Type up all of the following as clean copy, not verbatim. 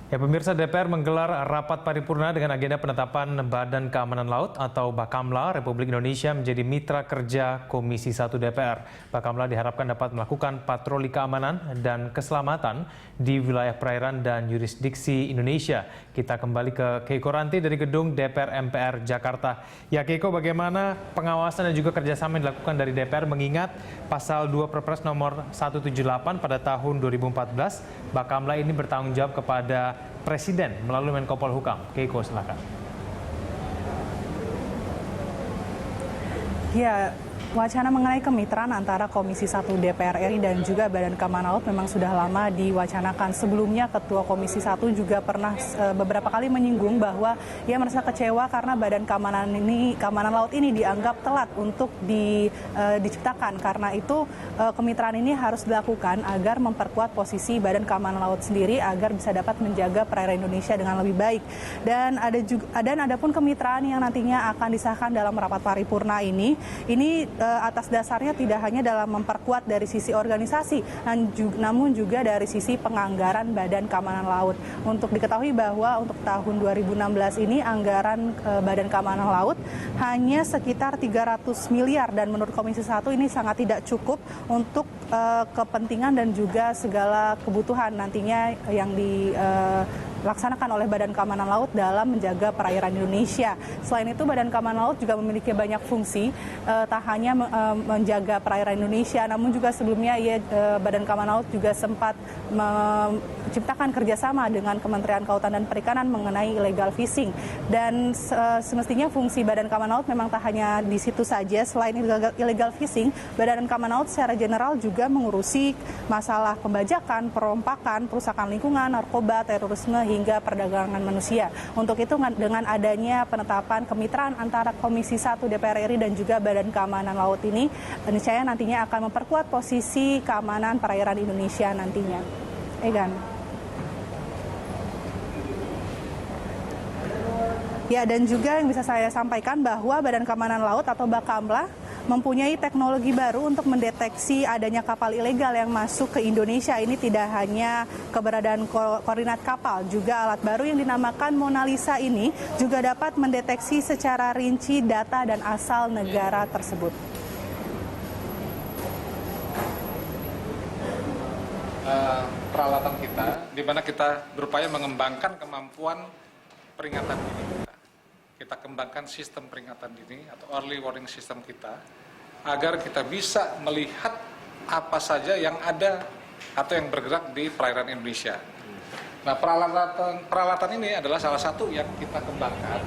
Ya, pemirsa, DPR menggelar rapat paripurna dengan agenda penetapan Badan Keamanan Laut atau Bakamla Republik Indonesia menjadi mitra kerja Komisi 1 DPR. Bakamla diharapkan dapat melakukan patroli keamanan dan keselamatan di wilayah perairan dan yurisdiksi Indonesia. Kita kembali ke Keiko Ranti dari gedung DPR MPR Jakarta. Ya, Keiko, bagaimana pengawasan dan juga kerjasama yang dilakukan dari DPR mengingat pasal 2 Perpres nomor 178 pada tahun 2014, Bakamla ini bertanggung jawab kepada Presiden melalui Menko Polhukam. Keiko, silakan. Ya, wacana mengenai kemitraan antara Komisi 1 DPR RI dan juga Badan Keamanan Laut memang sudah lama diwacanakan. Sebelumnya Ketua Komisi 1 juga pernah beberapa kali menyinggung bahwa ia merasa kecewa karena Badan Keamanan Laut ini dianggap telat untuk diciptakan. Karena itu kemitraan ini harus dilakukan agar memperkuat posisi Badan Keamanan Laut sendiri agar bisa dapat menjaga perairan Indonesia dengan lebih baik. Dan ada pun kemitraan yang nantinya akan disahkan dalam rapat paripurna ini atas dasarnya tidak hanya dalam memperkuat dari sisi organisasi, namun juga dari sisi penganggaran Badan Keamanan Laut. Untuk diketahui bahwa untuk tahun 2016 ini anggaran Badan Keamanan Laut hanya sekitar 300 miliar dan menurut Komisi 1 ini sangat tidak cukup untuk kepentingan dan juga segala kebutuhan nantinya yang dilaksanakan oleh Badan Keamanan Laut dalam menjaga perairan Indonesia. Selain itu, Badan Keamanan Laut juga memiliki banyak fungsi, tak hanya menjaga perairan Indonesia, namun juga sebelumnya Badan Keamanan Laut juga sempat menciptakan kerjasama dengan Kementerian Kelautan dan Perikanan mengenai illegal fishing. Dan semestinya fungsi Badan Keamanan Laut memang tak hanya di situ saja. Selain illegal fishing, Badan Keamanan Laut secara general juga mengurusi masalah pembajakan, perompakan, perusakan lingkungan, narkoba, terorisme, hingga perdagangan manusia. Untuk itu, dengan adanya penetapan kemitraan antara Komisi 1 DPR RI dan juga Badan Keamanan Laut ini, niscaya nantinya akan memperkuat posisi keamanan perairan Indonesia nantinya. Egan. Ya, dan juga yang bisa saya sampaikan bahwa Badan Keamanan Laut atau Bakamla mempunyai teknologi baru untuk mendeteksi adanya kapal ilegal yang masuk ke Indonesia. Ini tidak hanya keberadaan koordinat kapal, juga alat baru yang dinamakan Mona Lisa ini juga dapat mendeteksi secara rinci data dan asal negara tersebut. Peralatan kita, di mana kita berupaya mengembangkan kemampuan peringatan dini kita. Kita kembangkan sistem peringatan dini atau early warning system kita agar kita bisa melihat apa saja yang ada atau yang bergerak di perairan Indonesia. Nah, peralatan ini adalah salah satu yang kita kembangkan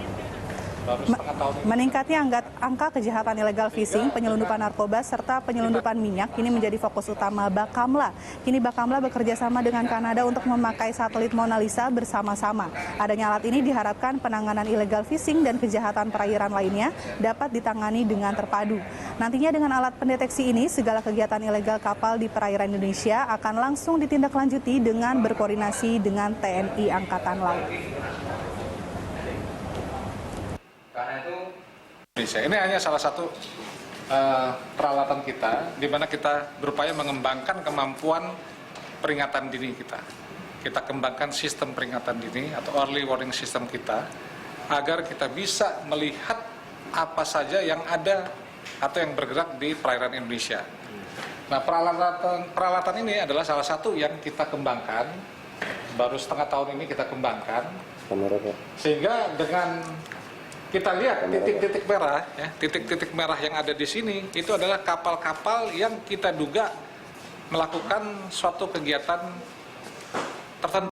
baru setengah tahun ini. Meningkatnya angka kejahatan illegal fishing, penyelundupan narkoba, serta penyelundupan minyak ini menjadi fokus utama Bakamla. Kini Bakamla bekerja sama dengan Kanada untuk memakai satelit Mona Lisa bersama-sama. Adanya alat ini diharapkan penanganan illegal fishing dan kejahatan perairan lainnya dapat ditangani dengan terpadu. Nantinya dengan alat pendeteksi ini, segala kegiatan ilegal kapal di perairan Indonesia akan langsung ditindaklanjuti dengan berkoordinasi dengan TNI Angkatan Laut. Ini hanya salah satu peralatan kita, di mana kita berupaya mengembangkan kemampuan peringatan dini kita. Kita kembangkan sistem peringatan dini atau early warning system kita, agar kita bisa melihat apa saja yang ada atau yang bergerak di perairan Indonesia. Nah, peralatan ini adalah salah satu yang kita kembangkan, baru setengah tahun ini kita kembangkan, sehingga dengan kita lihat titik-titik merah, ya, titik-titik merah yang ada di sini itu adalah kapal-kapal yang kita duga melakukan suatu kegiatan tertentu.